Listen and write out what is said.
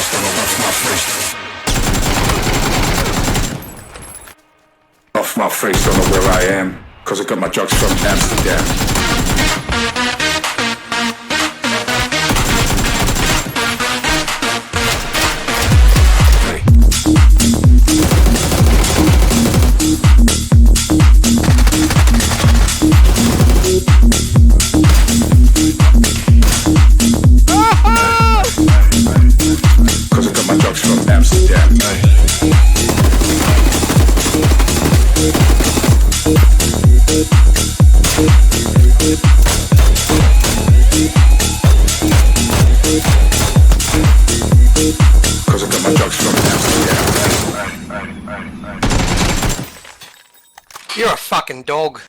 face, don't know off my face. Off my face, don't know where I am, cause I got my drugs from Amsterdam. Cause I got my drugs from Amsterdam. Cause I got my drugs from Amsterdam. You're a fucking dog.